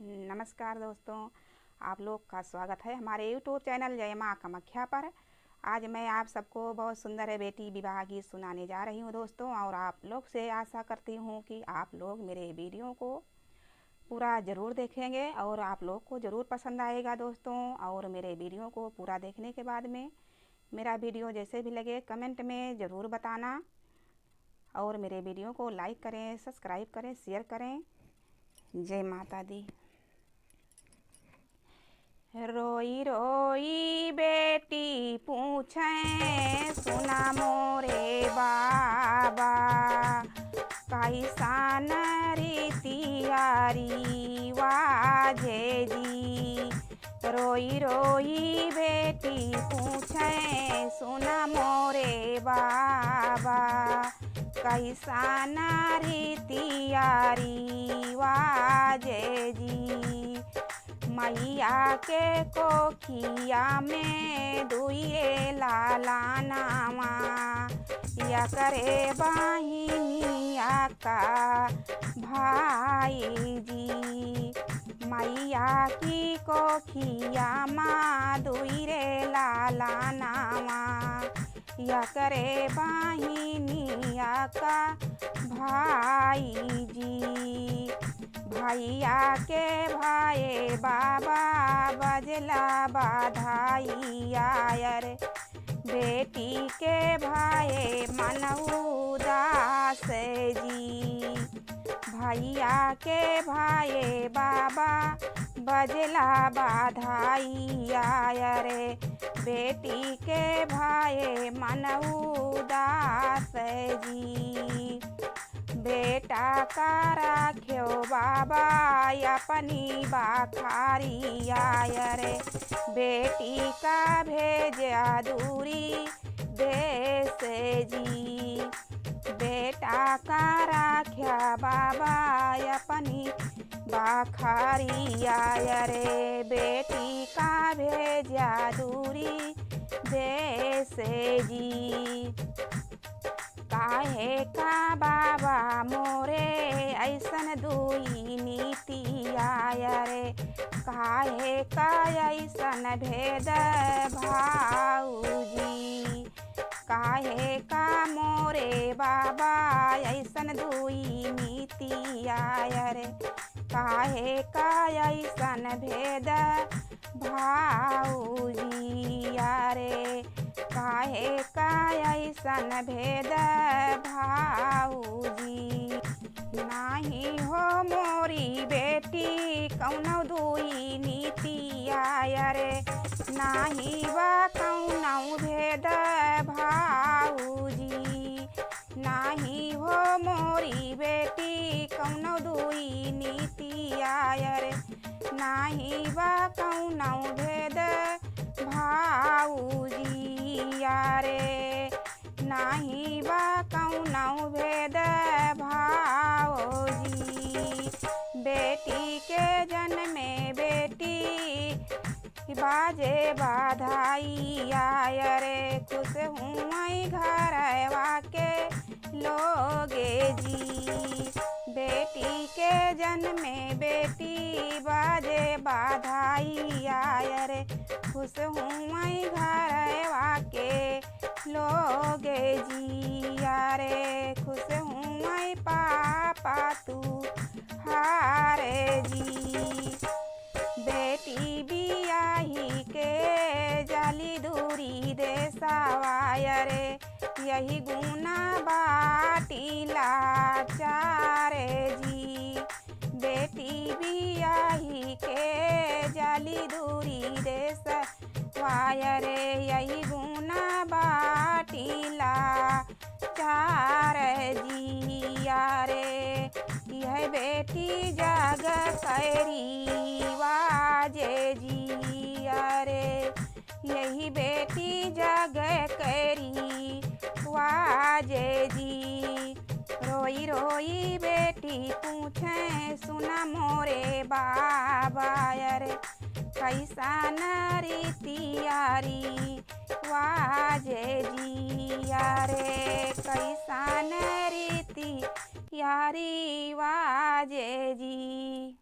नमस्कार दोस्तों, आप लोग का स्वागत है हमारे यूट्यूब चैनल जय माँ कामाख्या पर। आज मैं आप सबको बहुत सुंदर है बेटी विवाह गीत सुनाने जा रही हूँ दोस्तों। और आप लोग से आशा करती हूँ कि आप लोग मेरे वीडियो को पूरा ज़रूर देखेंगे और आप लोग को ज़रूर पसंद आएगा दोस्तों। और मेरे वीडियो को पूरा देखने के बाद में मेरा वीडियो जैसे भी लगे कमेंट में ज़रूर बताना। और मेरे वीडियो को लाइक करें, सब्सक्राइब करें, शेयर करें। जय माता दी। रोई रोई बेटी पूछे सुना मोरे बाबा, कैसन रीतियारी वाजे जी। रोई रोई बेटी पूछे सुना मोरे बाबा, कैसन रीतियारी वाजे जी। मैया के कोखिया में दुए लाला नामा, या करे बहिनिया का भाई जी। मैया की कोखिया माँ दुए लाला नामा, या करे बहिनिया का भाई जी। भैया के भाई बाबा बजला बधाई आयर, बेटी के भाई मन उदास जी। भैया के भाई बाबा बजला बधाई आयर, बेटी के भाई मन उदास जी। बेटा का राख्यो बाबा अपनी बाखारी आयर, बेटी का भेजा दूरी देश जी। बेटा का राख्या बाबा अपनी बाखारी आयर, बेटी का भेजा दूरी देश जी। काहे का बाबा मोरे ऐसन दुई नीति आयर, काहे का ऐसन भेद भाऊजी। काहे का मोरे बाबा ऐसन दुई नीति आयर, काहे का ऐसन भेद भाऊजी। यारे काहे का ऐसन भेद भाऊजी। नाही हो मोरी बेटी कौनो दुई नीति आयर, नाही बा कौनो भेद भाऊजी। नाही हो मोरी बेटी कौनो दुई नीति आयर, नाही बा कौनो भेद भाऊजी। यारे नाही बा कौनो भेद भाऊजी। बेटी के जन्मे बेटी बाजे बधाई आयर, खुश हूँ घरवा के लोगे जी। बेटी के जन्मे बेटी बाजे बधाई आयर, खुश हूँ घरवा के लोगे जी। यारे खुश हूँ पापा तू हारे जी। बेटी बियाही के जाली दूरी देसावायर, यही गुना बाटीला चारे जी। बेटी बियाही के जाली दूरी देसावायर, यही गुना बाटीला चार जी। यारे यह बेटी जग कैरी वाजे जी। यारे यही बेटी जग कैरी वाजे जी। रोई रोई बेटी पूछे सुना मोरे बाबा यारे, कैसन रीतियारी वाजे जी। यारे कैसन रीति यारी वाजे जी।